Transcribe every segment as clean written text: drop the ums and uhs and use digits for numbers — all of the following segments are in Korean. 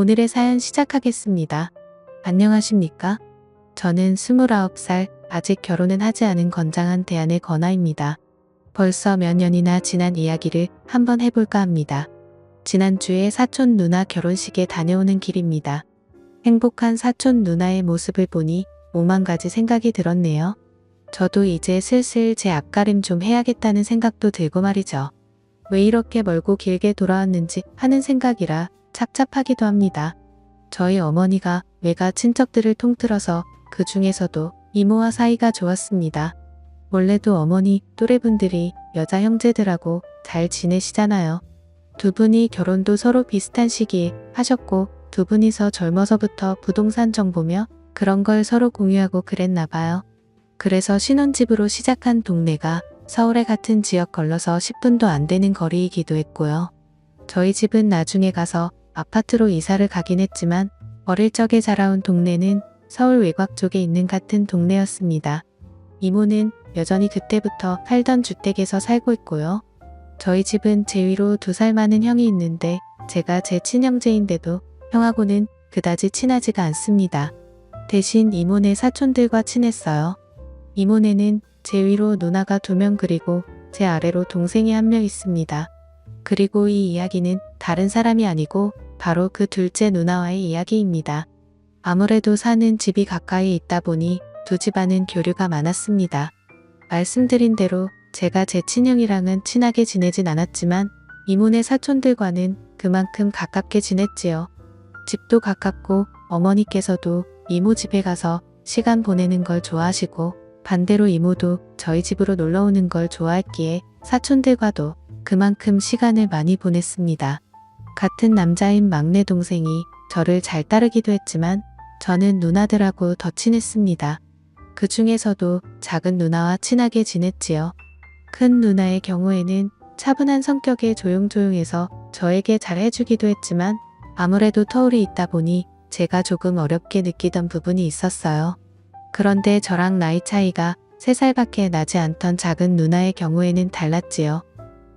오늘의 사연 시작하겠습니다. 안녕하십니까? 저는 29살, 아직 결혼은 하지 않은 건장한 대안의 건아입니다. 벌써 몇 년이나 지난 이야기를 한번 해볼까 합니다. 지난주에 사촌 누나 결혼식에 다녀오는 길입니다. 행복한 사촌 누나의 모습을 보니 오만 가지 생각이 들었네요. 저도 이제 슬슬 제 앞가림 좀 해야겠다는 생각도 들고 말이죠. 왜 이렇게 멀고 길게 돌아왔는지 하는 생각이라 착잡하기도 합니다. 저희 어머니가 외가 친척들을 통틀어서 그 중에서도 이모와 사이가 좋았습니다. 원래도 어머니 또래분들이 여자 형제들하고 잘 지내시잖아요. 두 분이 결혼도 서로 비슷한 시기에 하셨고 두 분이서 젊어서부터 부동산 정보며 그런 걸 서로 공유하고 그랬나 봐요. 그래서 신혼집으로 시작한 동네가 서울에 같은 지역 걸러서 10분도 안 되는 거리이기도 했고요. 저희 집은 나중에 가서 아파트로 이사를 가긴 했지만 어릴 적에 자라온 동네는 서울 외곽 쪽에 있는 같은 동네였습니다. 이모는 여전히 그때부터 살던 주택에서 살고 있고요. 저희 집은 제 위로 2살 많은 형이 있는데 제가 제 친형제인데도 형하고는 그다지 친하지가 않습니다. 대신 이모네 사촌들과 친했어요. 이모네는 제 위로 누나가 2명 그리고 제 아래로 동생이 1명 있습니다. 그리고 이 이야기는 다른 사람이 아니고 바로 그 둘째 누나와의 이야기입니다. 아무래도 사는 집이 가까이 있다 보니 두 집안은 교류가 많았습니다. 말씀드린 대로 제가 제 친형이랑은 친하게 지내진 않았지만 이모네 사촌들과는 그만큼 가깝게 지냈지요. 집도 가깝고 어머니께서도 이모 집에 가서 시간 보내는 걸 좋아하시고 반대로 이모도 저희 집으로 놀러 오는 걸 좋아했기에 사촌들과도 그만큼 시간을 많이 보냈습니다. 같은 남자인 막내 동생이 저를 잘 따르기도 했지만 저는 누나들하고 더 친했습니다. 그 중에서도 작은 누나와 친하게 지냈지요. 큰 누나의 경우에는 차분한 성격에 조용조용해서 저에게 잘 해주기도 했지만 아무래도 터울이 있다 보니 제가 조금 어렵게 느끼던 부분이 있었어요. 그런데 저랑 나이 차이가 3살밖에 나지 않던 작은 누나의 경우에는 달랐지요.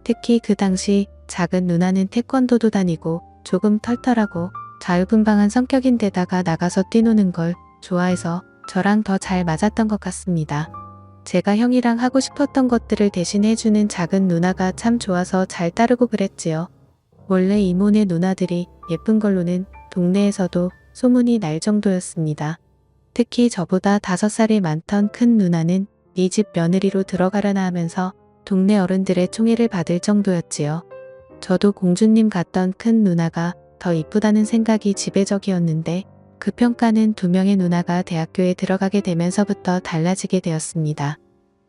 특히 그 당시 작은 누나는 태권도도 다니고 조금 털털하고 자유분방한 성격인데다가 나가서 뛰노는 걸 좋아해서 저랑 더 잘 맞았던 것 같습니다. 제가 형이랑 하고 싶었던 것들을 대신 해주는 작은 누나가 참 좋아서 잘 따르고 그랬지요. 원래 이모네 누나들이 예쁜 걸로는 동네에서도 소문이 날 정도였습니다. 특히 저보다 5살이 많던 큰 누나는 네 집 며느리로 들어가려나 하면서 동네 어른들의 총애를 받을 정도였지요. 저도 공주님 같던 큰 누나가 더 이쁘다는 생각이 지배적이었는데 그 평가는 2명의 누나가 대학교에 들어가게 되면서부터 달라지게 되었습니다.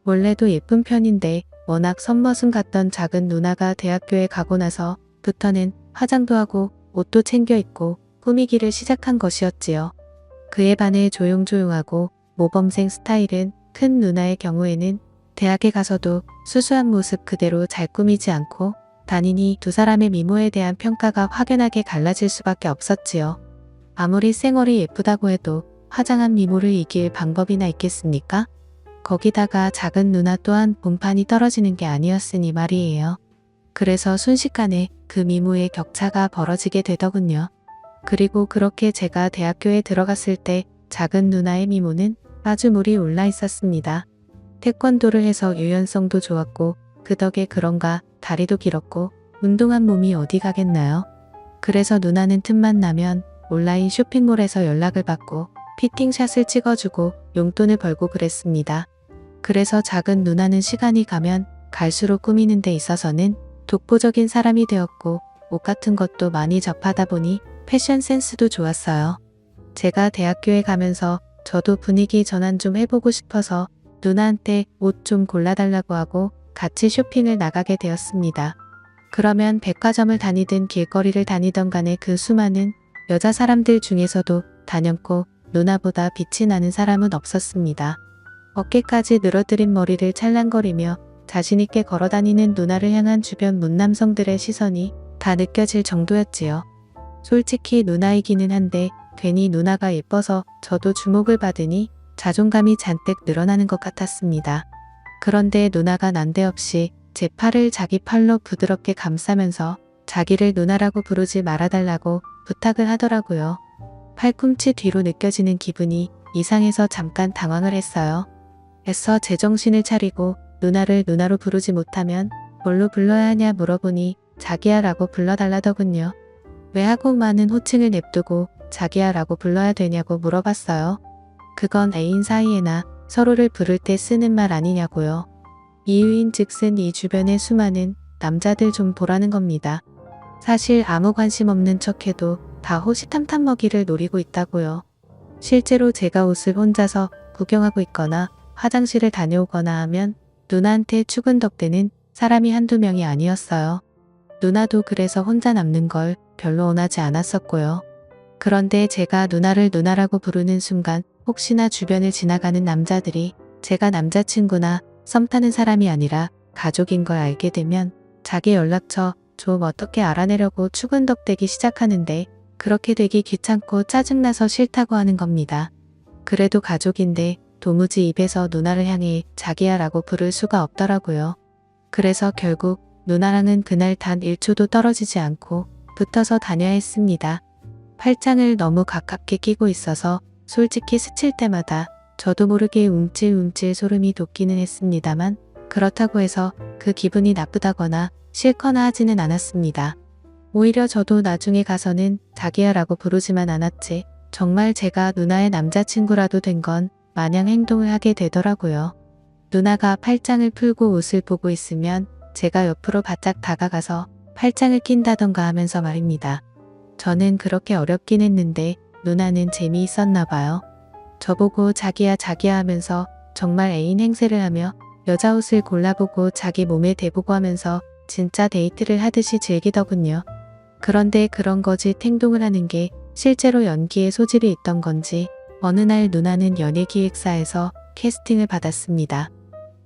원래도 예쁜 편인데 워낙 선머슴 같던 작은 누나가 대학교에 가고 나서부터는 화장도 하고 옷도 챙겨 입고 꾸미기를 시작한 것이었지요. 그에 반해 조용조용하고 모범생 스타일은 큰 누나의 경우에는 대학에 가서도 수수한 모습 그대로 잘 꾸미지 않고 다니니 두 사람의 미모에 대한 평가가 확연하게 갈라질 수밖에 없었지요. 아무리 쌩얼이 예쁘다고 해도 화장한 미모를 이길 방법이나 있겠습니까? 거기다가 작은 누나 또한 본판이 떨어지는 게 아니었으니 말이에요. 그래서 순식간에 그 미모의 격차가 벌어지게 되더군요. 그리고 그렇게 제가 대학교에 들어갔을 때 작은 누나의 미모는 아주 물이 올라 있었습니다. 태권도를 해서 유연성도 좋았고 그 덕에 그런가 다리도 길었고 운동한 몸이 어디 가겠나요? 그래서 누나는 틈만 나면 온라인 쇼핑몰에서 연락을 받고 피팅샷을 찍어주고 용돈을 벌고 그랬습니다. 그래서 작은 누나는 시간이 가면 갈수록 꾸미는 데 있어서는 독보적인 사람이 되었고 옷 같은 것도 많이 접하다 보니 패션 센스도 좋았어요. 제가 대학교에 가면서 저도 분위기 전환 좀 해보고 싶어서 누나한테 옷 좀 골라달라고 하고 같이 쇼핑을 나가게 되었습니다. 그러면 백화점을 다니든 길거리를 다니던 간에 그 수많은 여자 사람들 중에서도 단연코 누나보다 빛이 나는 사람은 없었습니다. 어깨까지 늘어뜨린 머리를 찰랑거리며 자신있게 걸어다니는 누나를 향한 주변 문남성들의 시선이 다 느껴질 정도였지요. 솔직히 누나이기는 한데 괜히 누나가 예뻐서 저도 주목을 받으니 자존감이 잔뜩 늘어나는 것 같았습니다. 그런데 누나가 난데없이 제 팔을 자기 팔로 부드럽게 감싸면서 자기를 누나라고 부르지 말아달라고 부탁을 하더라고요. 팔꿈치 뒤로 느껴지는 기분이 이상해서 잠깐 당황을 했어요. 애써 제정신을 차리고 누나를 누나로 부르지 못하면 뭘로 불러야 하냐 물어보니 자기야 라고 불러달라더군요. 왜 하고 많은 호칭을 냅두고 자기야 라고 불러야 되냐고 물어봤어요. 그건 애인 사이에나 서로를 부를 때 쓰는 말 아니냐고요. 이유인 즉슨 이 주변의 수많은 남자들 좀 보라는 겁니다. 사실 아무 관심 없는 척해도 다 호시탐탐 먹이를 노리고 있다고요. 실제로 제가 옷을 혼자서 구경하고 있거나 화장실을 다녀오거나 하면 누나한테 추근덕대는 사람이 한두 명이 아니었어요. 누나도 그래서 혼자 남는 걸 별로 원하지 않았었고요. 그런데 제가 누나를 누나라고 부르는 순간 혹시나 주변을 지나가는 남자들이 제가 남자친구나 썸 타는 사람이 아니라 가족인 걸 알게 되면 자기 연락처 좀 어떻게 알아내려고 추근덕대기 시작하는데 그렇게 되기 귀찮고 짜증나서 싫다고 하는 겁니다. 그래도 가족인데 도무지 입에서 누나를 향해 자기야 라고 부를 수가 없더라고요. 그래서 결국 누나랑은 그날 단 1초도 떨어지지 않고 붙어서 다녀야 했습니다. 팔짱을 너무 가깝게 끼고 있어서 솔직히 스칠 때마다 저도 모르게 움찔움찔 소름이 돋기는 했습니다만 그렇다고 해서 그 기분이 나쁘다거나 싫거나 하지는 않았습니다. 오히려 저도 나중에 가서는 자기야 라고 부르지만 않았지 정말 제가 누나의 남자친구라도 된 건 마냥 행동을 하게 되더라고요. 누나가 팔짱을 풀고 옷을 보고 있으면 제가 옆으로 바짝 다가가서 팔짱을 낀다던가 하면서 말입니다. 저는 그렇게 어렵긴 했는데 누나는 재미있었나 봐요. 저보고 자기야 자기야 하면서 정말 애인 행세를 하며 여자 옷을 골라보고 자기 몸에 대보고 하면서 진짜 데이트를 하듯이 즐기더군요. 그런데 그런 거짓 행동을 하는 게 실제로 연기에 소질이 있던 건지 어느 날 누나는 연예기획사에서 캐스팅을 받았습니다.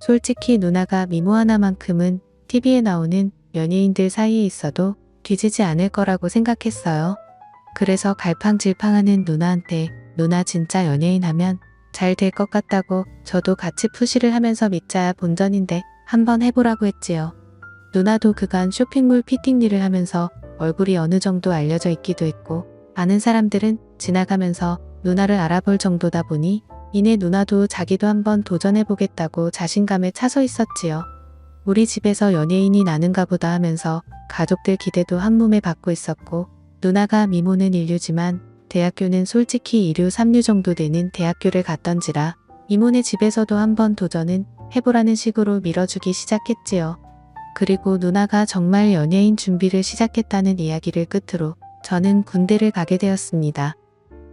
솔직히 누나가 미모 하나만큼은 TV에 나오는 연예인들 사이에 있어도 뒤지지 않을 거라고 생각했어요. 그래서 갈팡질팡하는 누나한테 누나 진짜 연예인 하면 잘 될 것 같다고 저도 같이 푸시를 하면서 믿자야 본전인데 한번 해보라고 했지요. 누나도 그간 쇼핑몰 피팅 일을 하면서 얼굴이 어느 정도 알려져 있기도 했고 아는 사람들은 지나가면서 누나를 알아볼 정도다 보니 이내 누나도 자기도 한번 도전해보겠다고 자신감에 차서 있었지요. 우리 집에서 연예인이 나는가 보다 하면서 가족들 기대도 한몸에 받고 있었고 누나가 미모는 인류지만 대학교는 솔직히 2류 3류 정도 되는 대학교를 갔던지라 이모네 집에서도 한번 도전은 해보라는 식으로 밀어주기 시작했지요. 그리고 누나가 정말 연예인 준비를 시작했다는 이야기를 끝으로 저는 군대를 가게 되었습니다.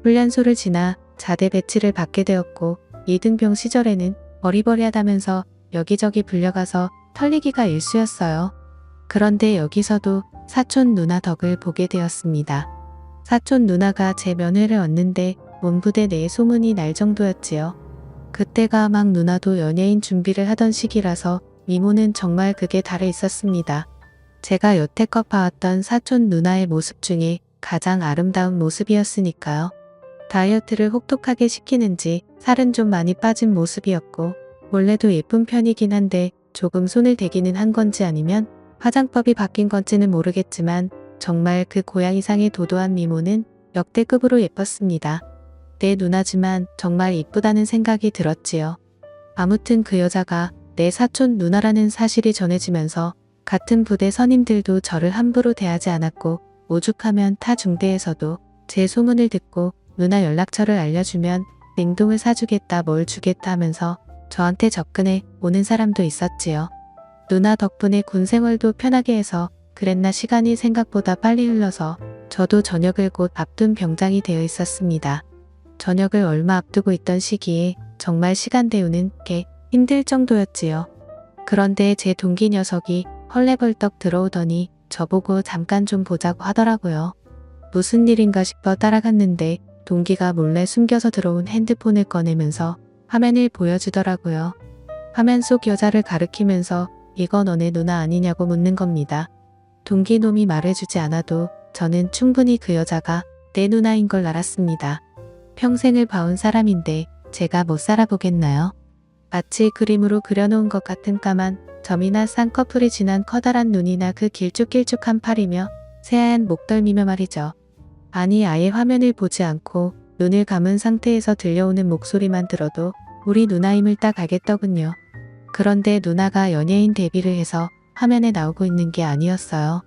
훈련소를 지나 자대 배치를 받게 되었고 2등병 시절에는 어리버리하다면서 여기저기 불려가서 털리기가 일쑤였어요. 그런데 여기서도 사촌 누나 덕을 보게 되었습니다. 사촌 누나가 제 면회를 얻는데 문부대 내에 소문이 날 정도였지요. 그때가 막 누나도 연예인 준비를 하던 시기라서 미모는 정말 극에 달해 있었습니다. 제가 여태껏 봐왔던 사촌 누나의 모습 중에 가장 아름다운 모습이었으니까요. 다이어트를 혹독하게 시키는지 살은 좀 많이 빠진 모습이었고 원래도 예쁜 편이긴 한데 조금 손을 대기는 한 건지 아니면 화장법이 바뀐 건지는 모르겠지만 정말 그 고양 이상의 도도한 미모는 역대급으로 예뻤습니다. 내 누나지만 정말 이쁘다는 생각이 들었지요. 아무튼 그 여자가 내 사촌 누나라는 사실이 전해지면서 같은 부대 선임들도 저를 함부로 대하지 않았고 오죽하면 타 중대에서도 제 소문을 듣고 누나 연락처를 알려주면 냉동을 사주겠다 뭘 주겠다 하면서 저한테 접근해 오는 사람도 있었지요. 누나 덕분에 군 생활도 편하게 해서 그랬나 시간이 생각보다 빨리 흘러서 저도 전역을 곧 앞둔 병장이 되어 있었습니다. 전역을 얼마 앞두고 있던 시기에 정말 시간 때우는 게 힘들 정도였지요. 그런데 제 동기 녀석이 헐레벌떡 들어오더니 저보고 잠깐 좀 보자고 하더라고요. 무슨 일인가 싶어 따라갔는데 동기가 몰래 숨겨서 들어온 핸드폰을 꺼내면서 화면을 보여주더라고요. 화면 속 여자를 가리키면서 이거 너네 누나 아니냐고 묻는 겁니다. 동기 놈이 말해주지 않아도 저는 충분히 그 여자가 내 누나인 걸 알았습니다. 평생을 봐온 사람인데 제가 못 살아보겠나요? 마치 그림으로 그려놓은 것 같은 까만 점이나 쌍꺼풀이 진한 커다란 눈이나 그 길쭉길쭉한 팔이며 새하얀 목덜미며 말이죠. 아니 아예 화면을 보지 않고 눈을 감은 상태에서 들려오는 목소리만 들어도 우리 누나임을 딱 알겠더군요. 그런데 누나가 연예인 데뷔를 해서 화면에 나오고 있는 게 아니었어요.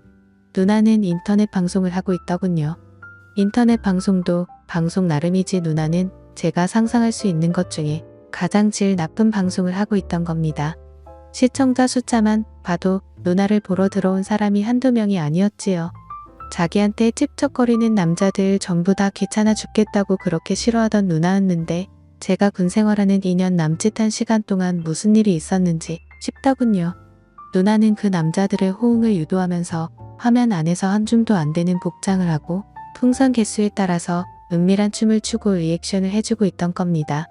누나는 인터넷 방송을 하고 있더군요. 인터넷 방송도 방송 나름이지 누나는 제가 상상할 수 있는 것 중에 가장 질 나쁜 방송을 하고 있던 겁니다. 시청자 숫자만 봐도 누나를 보러 들어온 사람이 한두 명이 아니었지요. 자기한테 찝쩍거리는 남자들 전부 다 귀찮아 죽겠다고 그렇게 싫어하던 누나였는데 제가 군 생활하는 2년 남짓한 시간 동안 무슨 일이 있었는지 싶더군요. 누나는 그 남자들의 호응을 유도하면서 화면 안에서 한 줌도 안 되는 복장을 하고 풍선 개수에 따라서 은밀한 춤을 추고 리액션을 해주고 있던 겁니다.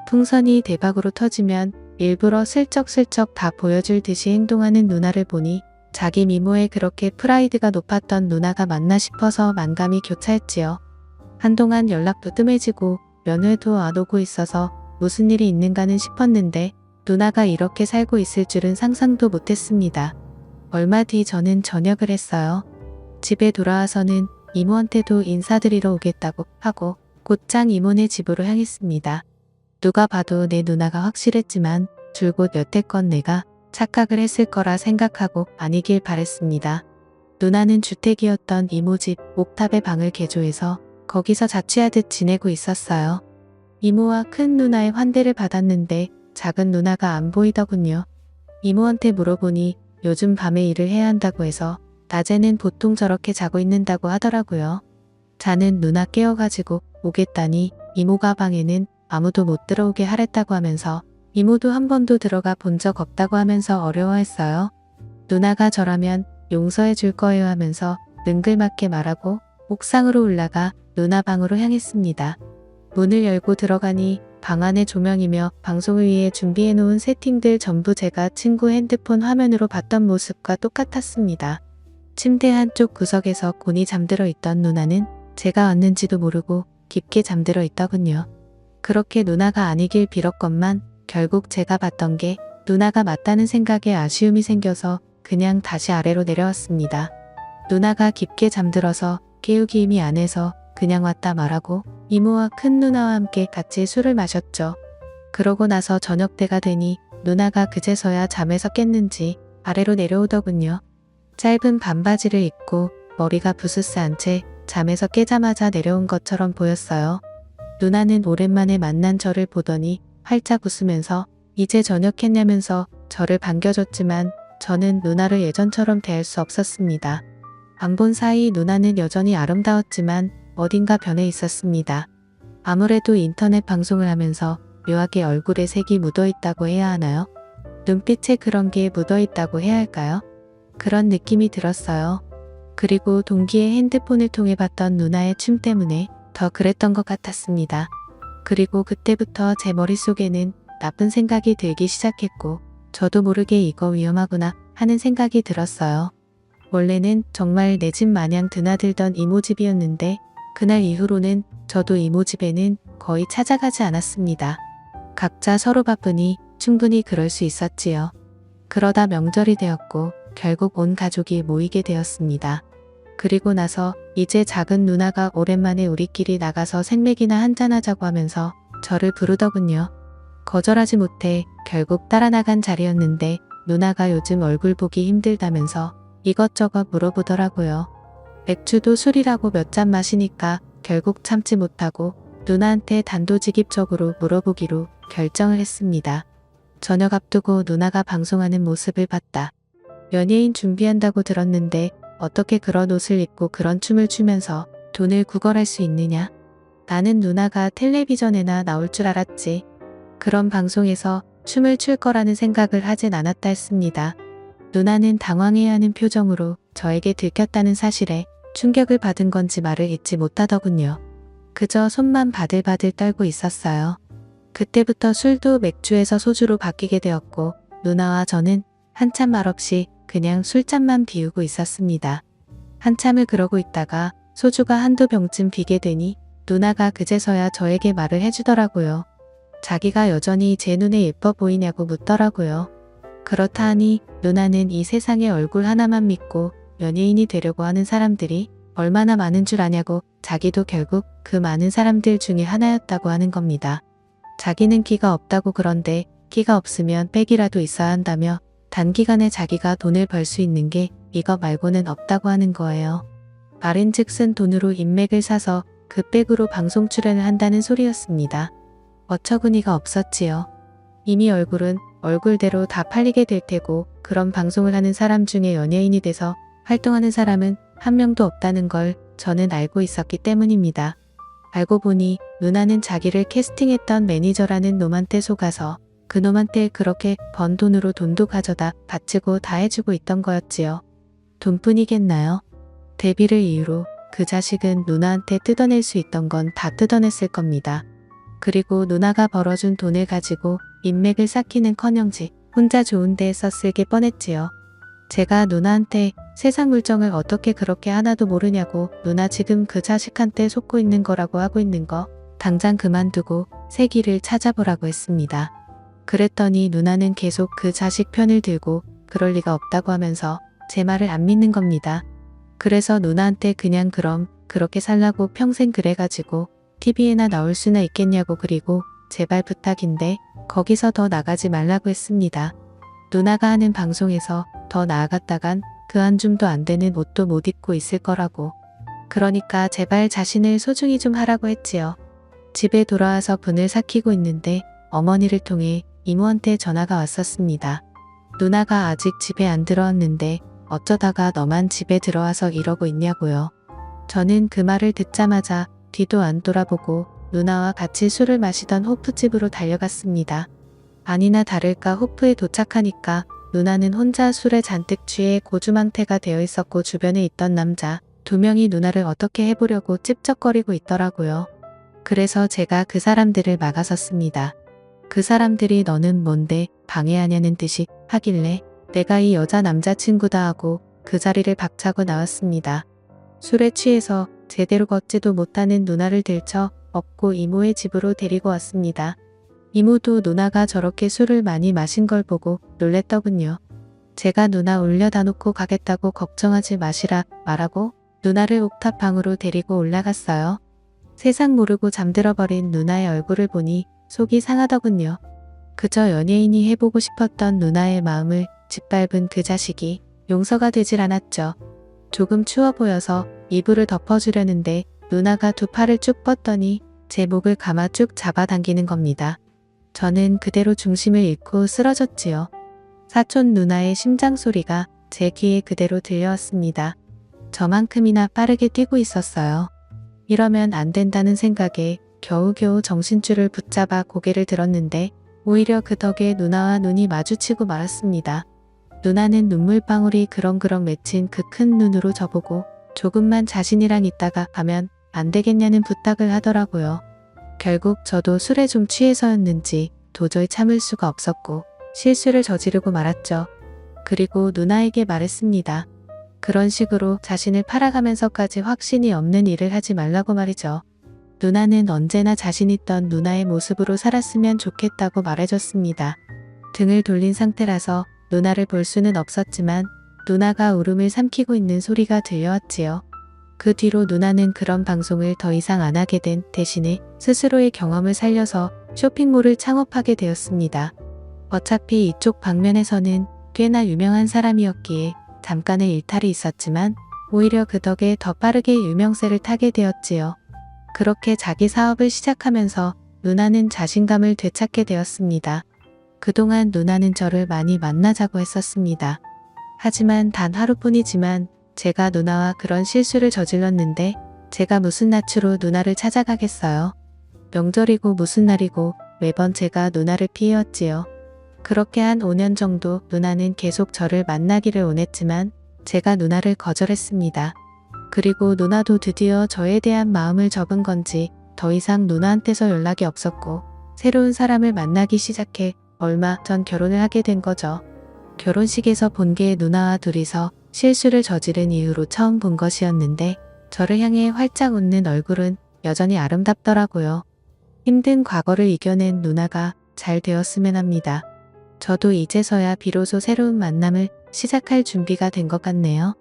풍선이 대박으로 터지면 일부러 슬쩍슬쩍 다 보여줄 듯이 행동하는 누나를 보니 자기 미모에 그렇게 프라이드가 높았던 누나가 맞나 싶어서 만감이 교차했지요. 한동안 연락도 뜸해지고 면회도 안 오고 있어서 무슨 일이 있는가는 싶었는데 누나가 이렇게 살고 있을 줄은 상상도 못했습니다. 얼마 뒤 저는 전역을 했어요. 집에 돌아와서는 이모한테도 인사드리러 오겠다고 하고 곧장 이모네 집으로 향했습니다. 누가 봐도 내 누나가 확실했지만 줄곧 여태껏 내가 착각을 했을 거라 생각하고 아니길 바랬습니다. 누나는 주택이었던 이모 집 옥탑의 방을 개조해서 거기서 자취하듯 지내고 있었어요. 이모와 큰 누나의 환대를 받았는데 작은 누나가 안 보이더군요. 이모한테 물어보니 요즘 밤에 일을 해야 한다고 해서 낮에는 보통 저렇게 자고 있는다고 하더라고요. 자는 누나 깨워가지고 오겠다니 이모가 방에는 아무도 못 들어오게 하랬다고 하면서 이모도 한 번도 들어가 본 적 없다고 하면서 어려워했어요. 누나가 저라면 용서해 줄 거예요 하면서 능글맞게 말하고 옥상으로 올라가 누나 방으로 향했습니다. 문을 열고 들어가니 방 안의 조명이며 방송을 위해 준비해 놓은 세팅들 전부 제가 친구 핸드폰 화면으로 봤던 모습과 똑같았습니다. 침대 한쪽 구석에서 곤히 잠들어 있던 누나는 제가 왔는지도 모르고 깊게 잠들어 있더군요. 그렇게 누나가 아니길 빌었건만 결국 제가 봤던 게 누나가 맞다는 생각에 아쉬움이 생겨서 그냥 다시 아래로 내려왔습니다. 누나가 깊게 잠들어서 깨우기 힘이 안 해서 그냥 왔다 말하고 이모와 큰 누나와 함께 같이 술을 마셨죠. 그러고 나서 저녁 때가 되니 누나가 그제서야 잠에서 깼는지 아래로 내려오더군요. 짧은 반바지를 입고 머리가 부스스한 채 잠에서 깨자마자 내려온 것처럼 보였어요. 누나는 오랜만에 만난 저를 보더니 활짝 웃으면서 이제 저녁했냐면서 저를 반겨줬지만 저는 누나를 예전처럼 대할 수 없었습니다. 안 본 사이 누나는 여전히 아름다웠지만 어딘가 변해 있었습니다. 아무래도 인터넷 방송을 하면서 묘하게 얼굴에 색이 묻어있다고 해야 하나요? 눈빛에 그런 게 묻어있다고 해야 할까요? 그런 느낌이 들었어요. 그리고 동기의 핸드폰을 통해 봤던 누나의 춤 때문에 더 그랬던 것 같았습니다. 그리고 그때부터 제 머릿속에는 나쁜 생각이 들기 시작했고 저도 모르게 이거 위험하구나 하는 생각이 들었어요. 원래는 정말 내 집 마냥 드나들던 이모 집이었는데 그날 이후로는 저도 이모 집에는 거의 찾아가지 않았습니다. 각자 서로 바쁘니 충분히 그럴 수 있었지요. 그러다 명절이 되었고 결국 온 가족이 모이게 되었습니다. 그리고 나서 이제 작은 누나가 오랜만에 우리끼리 나가서 생맥이나 한잔하자고 하면서 저를 부르더군요. 거절하지 못해 결국 따라 나간 자리였는데 누나가 요즘 얼굴 보기 힘들다면서 이것저것 물어보더라고요. 맥주도 술이라고 몇 잔 마시니까 결국 참지 못하고 누나한테 단도직입적으로 물어보기로 결정을 했습니다. 저녁 앞두고 누나가 방송하는 모습을 봤다. 연예인 준비한다고 들었는데 어떻게 그런 옷을 입고 그런 춤을 추면서 돈을 구걸할 수 있느냐? 나는 누나가 텔레비전에나 나올 줄 알았지. 그런 방송에서 춤을 출 거라는 생각을 하진 않았다 했습니다. 누나는 당황해야 하는 표정으로 저에게 들켰다는 사실에 충격을 받은 건지 말을 잇지 못하더군요. 그저 손만 바들바들 떨고 있었어요. 그때부터 술도 맥주에서 소주로 바뀌게 되었고 누나와 저는 한참 말없이 그냥 술잔만 비우고 있었습니다. 한참을 그러고 있다가 소주가 한두 병쯤 비게 되니 누나가 그제서야 저에게 말을 해주더라고요. 자기가 여전히 제 눈에 예뻐 보이냐고 묻더라고요. 그렇다 하니 누나는 이 세상에 얼굴 하나만 믿고 연예인이 되려고 하는 사람들이 얼마나 많은 줄 아냐고 자기도 결국 그 많은 사람들 중에 하나였다고 하는 겁니다. 자기는 끼가 없다고 그런데 끼가 없으면 백이라도 있어야 한다며 단기간에 자기가 돈을 벌 수 있는 게 이거 말고는 없다고 하는 거예요. 말인즉슨 돈으로 인맥을 사서 그 백으로 방송 출연을 한다는 소리였습니다. 어처구니가 없었지요. 이미 얼굴은 얼굴대로 다 팔리게 될 테고 그런 방송을 하는 사람 중에 연예인이 돼서 활동하는 사람은 한 명도 없다는 걸 저는 알고 있었기 때문입니다. 알고 보니 누나는 자기를 캐스팅했던 매니저라는 놈한테 속아서 그 놈한테 그렇게 번 돈으로 돈도 가져다 바치고 다 해주고 있던 거였지요. 돈뿐이겠나요? 데뷔를 이유로 그 자식은 누나한테 뜯어낼 수 있던 건 다 뜯어냈을 겁니다. 그리고 누나가 벌어준 돈을 가지고 인맥을 쌓기는커녕지 혼자 좋은 데에 썼을 게 뻔했지요. 제가 누나한테 세상 물정을 어떻게 그렇게 하나도 모르냐고 누나 지금 그 자식한테 속고 있는 거라고 하고 있는 거 당장 그만두고 새 길을 찾아보라고 했습니다. 그랬더니 누나는 계속 그 자식 편을 들고 그럴 리가 없다고 하면서 제 말을 안 믿는 겁니다. 그래서 누나한테 그냥 그럼 그렇게 살라고 평생 그래가지고 TV에나 나올 수나 있겠냐고 그리고 제발 부탁인데 거기서 더 나가지 말라고 했습니다. 누나가 하는 방송에서 더 나아갔다간 그 한 줌도 안 되는 옷도 못 입고 있을 거라고. 그러니까 제발 자신을 소중히 좀 하라고 했지요. 집에 돌아와서 분을 삭히고 있는데 어머니를 통해 이모한테 전화가 왔었습니다. 누나가 아직 집에 안 들어왔는데 어쩌다가 너만 집에 들어와서 이러고 있냐고요. 저는 그 말을 듣자마자 뒤도 안 돌아보고 누나와 같이 술을 마시던 호프집으로 달려갔습니다. 아니나 다를까 호프에 도착하니까 누나는 혼자 술에 잔뜩 취해 고주망태가 되어 있었고 주변에 있던 남자 2명이 누나를 어떻게 해보려고 찝쩍거리고 있더라고요. 그래서 제가 그 사람들을 막아섰습니다. 그 사람들이 너는 뭔데 방해하냐는 듯이 하길래 내가 이 여자 남자친구다 하고 그 자리를 박차고 나왔습니다. 술에 취해서 제대로 걷지도 못하는 누나를 들쳐 업고 이모의 집으로 데리고 왔습니다. 이모도 누나가 저렇게 술을 많이 마신 걸 보고 놀랬더군요. 제가 누나 올려다 놓고 가겠다고 걱정하지 마시라 말하고 누나를 옥탑 방으로 데리고 올라갔어요. 세상 모르고 잠들어버린 누나의 얼굴을 보니 속이 상하더군요. 그저 연예인이 해보고 싶었던 누나의 마음을 짓밟은 그 자식이 용서가 되질 않았죠. 조금 추워 보여서 이불을 덮어주려는데 누나가 2팔을 쭉 뻗더니 제 목을 감아 쭉 잡아당기는 겁니다. 저는 그대로 중심을 잃고 쓰러졌지요. 사촌 누나의 심장 소리가 제 귀에 그대로 들려왔습니다. 저만큼이나 빠르게 뛰고 있었어요. 이러면 안 된다는 생각에 겨우겨우 정신줄을 붙잡아 고개를 들었는데 오히려 그 덕에 누나와 눈이 마주치고 말았습니다. 누나는 눈물방울이 그렁그렁 맺힌 그 큰 눈으로 저보고 조금만 자신이랑 있다가 가면 안 되겠냐는 부탁을 하더라고요. 결국 저도 술에 좀 취해서였는지 도저히 참을 수가 없었고 실수를 저지르고 말았죠. 그리고 누나에게 말했습니다. 그런 식으로 자신을 팔아가면서까지 확신이 없는 일을 하지 말라고 말이죠. 누나는 언제나 자신 있던 누나의 모습으로 살았으면 좋겠다고 말해줬습니다. 등을 돌린 상태라서 누나를 볼 수는 없었지만 누나가 울음을 삼키고 있는 소리가 들려왔지요. 그 뒤로 누나는 그런 방송을 더 이상 안 하게 된 대신에 스스로의 경험을 살려서 쇼핑몰을 창업하게 되었습니다. 어차피 이쪽 방면에서는 꽤나 유명한 사람이었기에 잠깐의 일탈이 있었지만 오히려 그 덕에 더 빠르게 유명세를 타게 되었지요. 그렇게 자기 사업을 시작하면서 누나는 자신감을 되찾게 되었습니다. 그동안 누나는 저를 많이 만나자고 했었습니다. 하지만 단 하루뿐이지만 제가 누나와 그런 실수를 저질렀는데 제가 무슨 낯으로 누나를 찾아가겠어요. 명절이고 무슨 날이고 매번 제가 누나를 피해왔지요. 그렇게 한 5년 정도 누나는 계속 저를 만나기를 원했지만 제가 누나를 거절했습니다. 그리고 누나도 드디어 저에 대한 마음을 접은 건지 더 이상 누나한테서 연락이 없었고 새로운 사람을 만나기 시작해 얼마 전 결혼을 하게 된 거죠. 결혼식에서 본 게 누나와 둘이서 실수를 저지른 이후로 처음 본 것이었는데 저를 향해 활짝 웃는 얼굴은 여전히 아름답더라고요. 힘든 과거를 이겨낸 누나가 잘 되었으면 합니다. 저도 이제서야 비로소 새로운 만남을 시작할 준비가 된 것 같네요.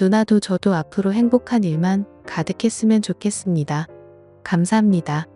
누나도 저도 앞으로 행복한 일만 가득했으면 좋겠습니다. 감사합니다.